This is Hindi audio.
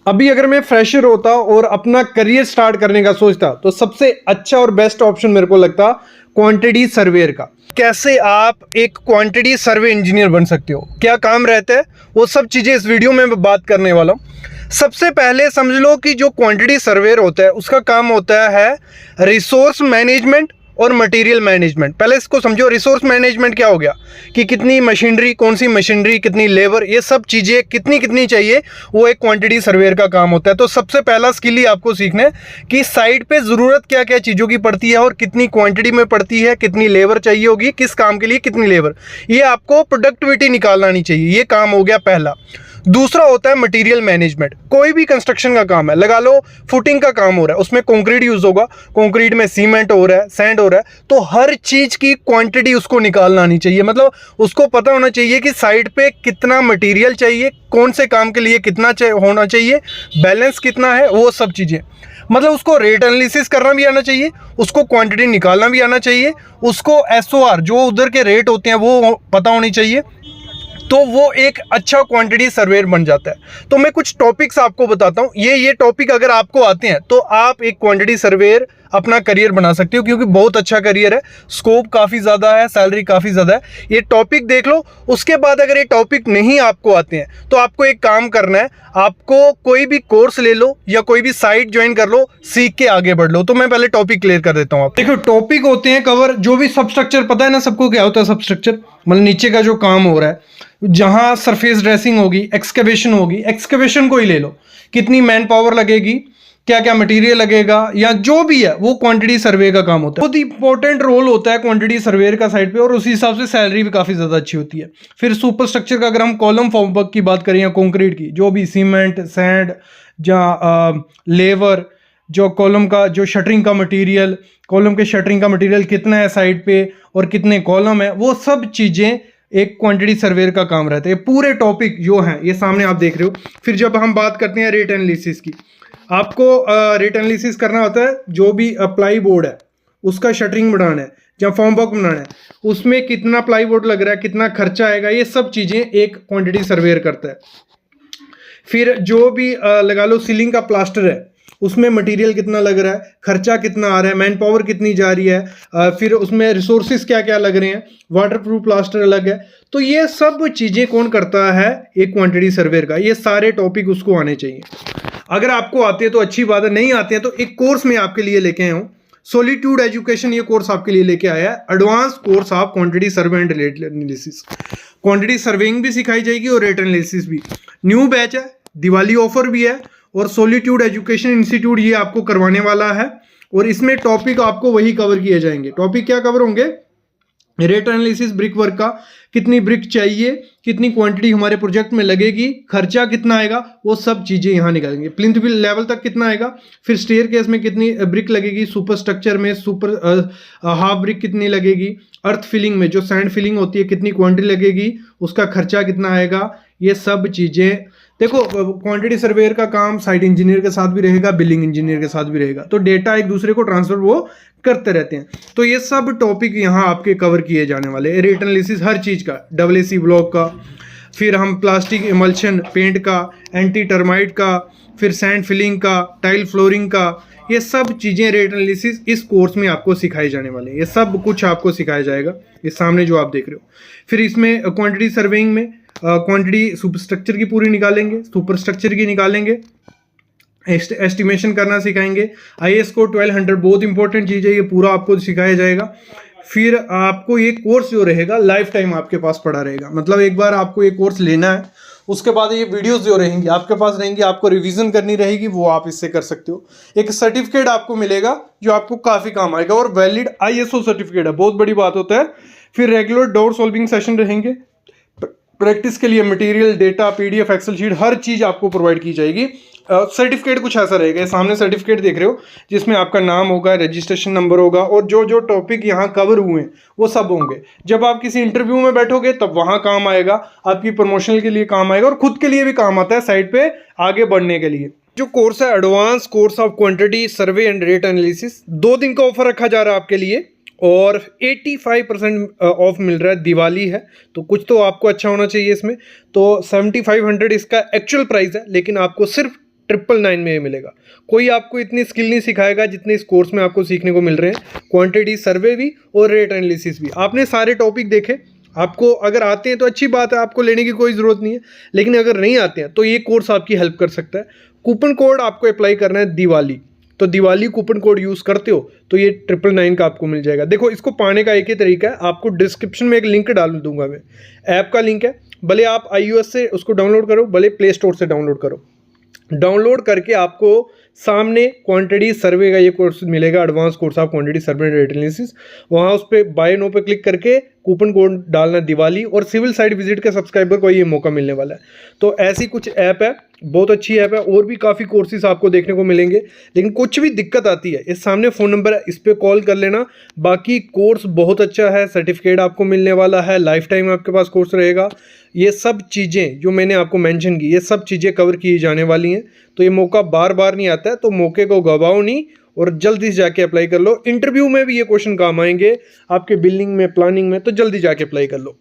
अभी अगर मैं फ्रेशर होता और अपना करियर स्टार्ट करने का सोचता तो सबसे अच्छा और बेस्ट ऑप्शन मेरे को लगता क्वांटिटी सर्वेयर का। कैसे आप एक क्वांटिटी सर्वे इंजीनियर बन सकते हो, क्या काम रहता है, वो सब चीज़ें इस वीडियो में मैं बात करने वाला हूँ। सबसे पहले समझ लो कि जो क्वांटिटी सर्वेयर होता है उसका काम होता है रिसोर्स मैनेजमेंट और मटेरियल मैनेजमेंट। पहले इसको समझो, रिसोर्स मैनेजमेंट क्या हो गया कि कितनी मशीनरी, कौन सी मशीनरी, कितनी लेबर, ये सब चीज़ें कितनी कितनी चाहिए, वो एक क्वांटिटी सर्वेयर का काम होता है। तो सबसे पहला स्किल ही आपको सीखना है कि साइट पे ज़रूरत क्या क्या चीज़ों की पड़ती है और कितनी क्वांटिटी में पड़ती है, कितनी लेबर चाहिए होगी, किस काम के लिए कितनी लेबर, ये आपको प्रोडक्टिविटी निकालना नहीं चाहिए। ये काम हो गया पहला। दूसरा होता है मटेरियल मैनेजमेंट। कोई भी कंस्ट्रक्शन का काम है, लगा लो फुटिंग का काम हो रहा है, उसमें कंक्रीट यूज होगा, कंक्रीट में सीमेंट हो रहा है, सैंड हो रहा है, तो हर चीज की क्वांटिटी उसको निकालना नहीं चाहिए। मतलब उसको पता होना चाहिए कि साइड पे कितना मटेरियल चाहिए, कौन से काम के लिए कितना होना चाहिए, बैलेंस कितना है, वो सब चीजें। मतलब उसको रेट एनालिसिस करना भी आना चाहिए, उसको क्वांटिटी निकालना भी आना चाहिए, उसको एसओआर जो उधर के रेट होते हैं वो पता होनी चाहिए, तो वो एक अच्छा क्वांटिटी सर्वेयर बन जाता है। तो मैं कुछ टॉपिक्स आपको बताता हूँ, ये टॉपिक अगर आपको आते हैं तो आप एक क्वांटिटी सर्वेयर अपना करियर बना सकते हो, क्योंकि बहुत अच्छा करियर है, स्कोप काफ़ी ज़्यादा है, सैलरी काफ़ी ज़्यादा है। ये टॉपिक देख लो। उसके बाद अगर ये टॉपिक नहीं आपको आते हैं तो आपको एक काम करना है, आपको कोई भी कोर्स ले लो या कोई भी साइट ज्वाइन कर लो, सीख के आगे बढ़ लो। तो मैं पहले टॉपिक क्लियर कर देता हूँ। आप देखो, टॉपिक होते हैं कवर, जो भी सबस्ट्रक्चर, पता है ना सबको क्या होता है सबस्ट्रक्चर, मतलब नीचे का जो काम हो रहा है, जहां सरफेस ड्रेसिंग होगी, एक्सकवेशन होगी, एक्सकवेशन को ही ले लो, कितनी मैन पावर लगेगी, क्या क्या मटेरियल लगेगा, या जो भी है, वो क्वांटिटी सर्वे का काम होता है। बहुत इंपॉर्टेंट रोल होता है क्वांटिटी सर्वेयर का साइड पे, और उसी हिसाब से सैलरी भी काफ़ी ज़्यादा अच्छी होती है। फिर सुपर स्ट्रक्चर का अगर हम कॉलम फॉर्मवर्क की बात करें या कंक्रीट की, जो भी सीमेंट, सैंड, या लेबर, जो कॉलम का जो शटरिंग का मटेरियल, कॉलम के शटरिंग का मटेरियल कितना है साइड पे और कितने कॉलम है, वो सब चीज़ें एक क्वांटिटी सर्वेयर का काम रहता है। पूरे टॉपिक जो हैं ये सामने आप देख रहे हो। फिर जब हम बात करते हैं रेट एनालिसिस की, आपको रेट एनालिसिस करना होता है। जो भी प्लाई बोर्ड है उसका शटरिंग बनाना है, जब फॉर्म वर्क बनाना है, उसमें कितना प्लाई बोर्ड लग रहा है, कितना खर्चा आएगा, ये सब चीज़ें एक क्वांटिटी सर्वेयर करता है। फिर जो भी लगा लो सीलिंग का प्लास्टर है, उसमें मटेरियल कितना लग रहा है, खर्चा कितना आ रहा है, मैन पावर कितनी जा रही है, फिर उसमें रिसोर्सेज क्या क्या लग रहे हैं, वाटरप्रूफ प्लास्टर अलग है। तो ये सब चीज़ें कौन करता है, एक क्वांटिटी सर्वेयर का। ये सारे टॉपिक उसको आने चाहिए। अगर आपको आते हैं तो अच्छी बात है, नहीं आते हैं तो एक कोर्स में आपके लिए लेके आया हूँ, सॉलिट्यूड एजुकेशन, ये कोर्स आपके लिए लेके आया है, advance course of quantity survey and rate analysis. Quantity surveying भी सिखाई जाएगी और रेट एनालिसिस भी। न्यू बैच है, दिवाली ऑफर भी है, और सॉलिट्यूड एजुकेशन इंस्टीट्यूट ये आपको करवाने वाला है। और इसमें टॉपिक आपको वही कवर किए जाएंगे। टॉपिक क्या कवर होंगे, रेट एनालिसिस, ब्रिक वर्क का, कितनी ब्रिक चाहिए, कितनी क्वांटिटी हमारे प्रोजेक्ट में लगेगी, खर्चा कितना आएगा, वो सब चीज़ें यहाँ निकालेंगे। प्लिंथ लेवल तक कितना आएगा, फिर स्टेयर केस में कितनी ब्रिक लगेगी, सुपर स्ट्रक्चर में सुपर हाफ ब्रिक कितनी लगेगी, अर्थ फिलिंग में जो सैंड फिलिंग होती है कितनी क्वांटिटी लगेगी, उसका खर्चा कितना आएगा, ये सब चीज़ें। देखो, क्वांटिटी सर्वेयर का काम साइट इंजीनियर के साथ भी रहेगा, बिलिंग इंजीनियर के साथ भी रहेगा, तो डेटा एक दूसरे को ट्रांसफर वो करते रहते हैं। तो ये सब टॉपिक यहाँ आपके कवर किए जाने वाले। रेट एनालिसिस हर चीज़ का, डब्ल्यूसी ब्लॉक का, फिर हम प्लास्टिक इमल्शन पेंट का, एंटी टर्माइट का, फिर सैंड फिलिंग का, टाइल फ्लोरिंग का, ये सब चीज़ें रेट एनालिसिस इस कोर्स में आपको सिखाई जाने वाले हैं। ये सब कुछ आपको सिखाया जाएगा, ये सामने जो आप देख रहे हो। फिर इसमें क्वांटिटी सर्वेइंग में क्वांटिटी सुपर स्ट्रक्चर की पूरी निकालेंगे, सुपर स्ट्रक्चर की निकालेंगे, एस्टिमेशन करना सिखाएंगे, IS कोड 1200 बहुत इंपॉर्टेंट चीज़ है, ये पूरा आपको सिखाया जाएगा। फिर आपको ये कोर्स जो रहेगा लाइफ टाइम आपके पास पड़ा रहेगा। मतलब एक बार आपको ये कोर्स लेना है, उसके बाद ये वीडियोस जो रहेंगी आपके पास रहेंगी, आपको रिवीजन करनी रहेगी, वो आप इससे कर सकते हो। एक सर्टिफिकेट आपको मिलेगा जो आपको काफ़ी काम आएगा, और वैलिड ISO सर्टिफिकेट है, बहुत बड़ी बात होता है। फिर रेगुलर डाउट सॉल्विंग सेशन रहेंगे, प्रैक्टिस के लिए material, data, PDF, excel sheet, हर चीज़ आपको प्रोवाइड की जाएगी। सर्टिफिकेट कुछ ऐसा रहेगा, सामने सर्टिफिकेट देख रहे हो, जिसमें आपका नाम होगा, रजिस्ट्रेशन नंबर होगा, और जो जो टॉपिक यहाँ कवर हुए हैं वो सब होंगे। जब आप किसी इंटरव्यू में बैठोगे तब वहाँ काम आएगा, आपकी प्रमोशन के लिए काम आएगा, और खुद के लिए भी काम आता है साइड पे आगे बढ़ने के लिए। जो कोर्स है advance course of quantity survey and rate analysis, 2 दिन का ऑफर रखा जा रहा है आपके लिए, और 85% ऑफ मिल रहा है। दिवाली है तो कुछ तो आपको अच्छा होना चाहिए इसमें। तो 7500 इसका एक्चुअल प्राइस है, लेकिन आपको सिर्फ 999 में ये मिलेगा। कोई आपको इतनी स्किल नहीं सिखाएगा जितने इस कोर्स में आपको सीखने को मिल रहे हैं। क्वांटिटी सर्वे भी और रेट एनालिसिस भी। आपने सारे टॉपिक देखे, आपको अगर आते हैं तो अच्छी बात है, आपको लेने की कोई ज़रूरत नहीं है, लेकिन अगर नहीं आते हैं तो ये कोर्स आपकी हेल्प कर सकता है। कूपन कोड आपको अप्लाई करना है दिवाली, तो दिवाली कूपन कोड यूज़ करते हो तो ये 999 का आपको मिल जाएगा। देखो, इसको पाने का एक ही तरीका है, आपको डिस्क्रिप्शन में एक लिंक डाल दूंगा मैं, ऐप का लिंक है, भले आप iOS से उसको डाउनलोड करो, भले प्ले स्टोर से डाउनलोड करो। डाउनलोड करके आपको सामने क्वांटिटी सर्वे का ये कोर्स मिलेगा, advance course of quantity survey and rate analysis. वहाँ उस पर बाय नो पे क्लिक करके कूपन कोड डालना दिवाली, और सिविल साइट विजिट के सब्सक्राइबर को ये मौका मिलने वाला है। तो ऐसी कुछ ऐप है, बहुत अच्छी ऐप है, और भी काफ़ी कोर्सेज आपको देखने को मिलेंगे। लेकिन कुछ भी दिक्कत आती है, इस सामने फ़ोन नंबर है, इस पर कॉल कर लेना। बाकी कोर्स बहुत अच्छा है, सर्टिफिकेट आपको मिलने वाला है, लाइफ टाइम आपके पास कोर्स रहेगा। ये सब चीज़ें जो मैंने आपको मेंशन की, ये सब चीज़ें कवर की जाने वाली हैं। तो ये मौका बार बार नहीं आता है, तो मौके को गवाओ नहीं और जल्दी से जाके अप्लाई कर लो। इंटरव्यू में भी ये क्वेश्चन काम आएंगे आपके बिल्डिंग में, प्लानिंग में, तो जल्दी जाके अप्लाई कर लो।